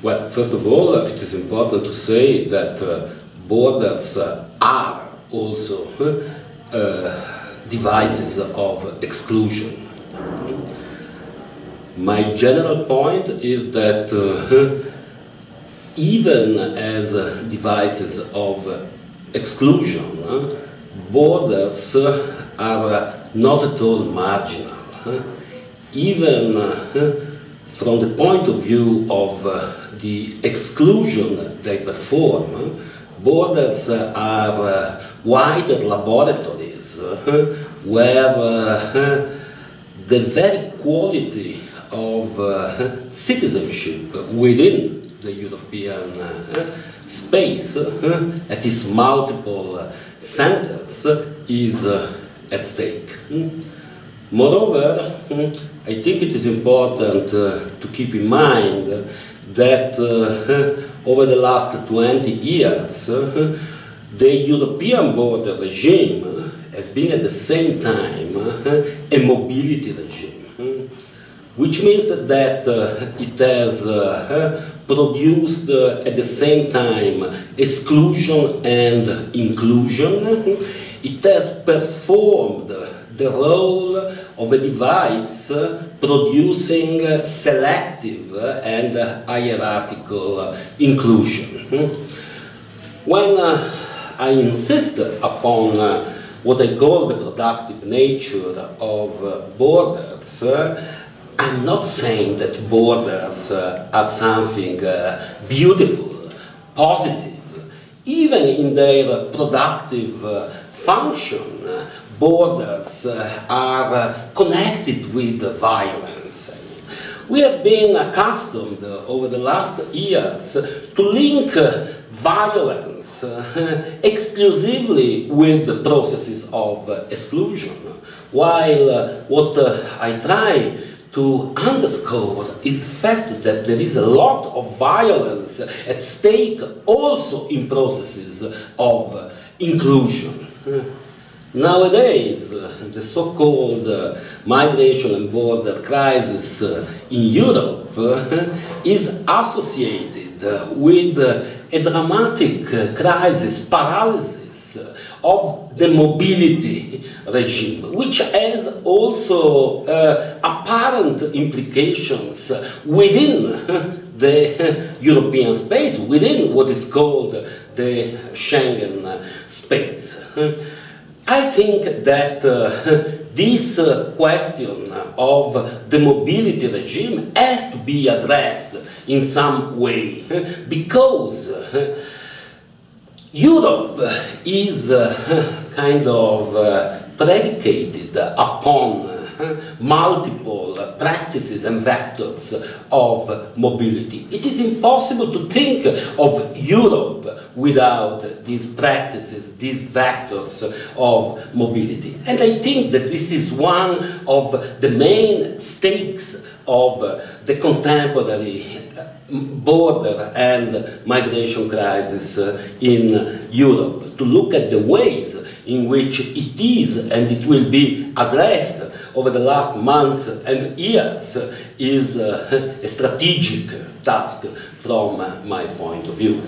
Well, first of all, it is important to say that borders are also devices of exclusion. My general point is that even as devices of exclusion, borders are not at all marginal. Even from the point of view of the exclusion they perform, borders are wider laboratories where the very quality of citizenship within the European space at its multiple centers is at stake. Moreover, I think it is important to keep in mind that over the last 20 years, the European border regime has been at the same time a mobility regime, which means that it has produced at the same time exclusion and inclusion. It has performed the role of a device producing selective and hierarchical inclusion. When I insist upon what I call the productive nature of borders, I'm not saying that borders are something beautiful, positive. Even in their productive function, borders are connected with violence. We have been accustomed over the last years to link violence exclusively with the processes of exclusion, while what I try to underscore is the fact that there is a lot of violence at stake also in processes of inclusion. Nowadays, the so-called migration and border crisis in Europe is associated with a dramatic crisis, paralysis of the mobility regime, which has also apparent implications within the European space, within what is called the Schengen space. I think that this question of the mobility regime has to be addressed in some way, because Europe is kind of predicated upon multiple practices and vectors of mobility. It is impossible to think of Europe without these practices, these vectors of mobility. And I think that this is one of the main stakes of the contemporary border and migration crisis in Europe, to look at the ways in which it is and it will be addressed over the last months and years is a strategic task from my point of view.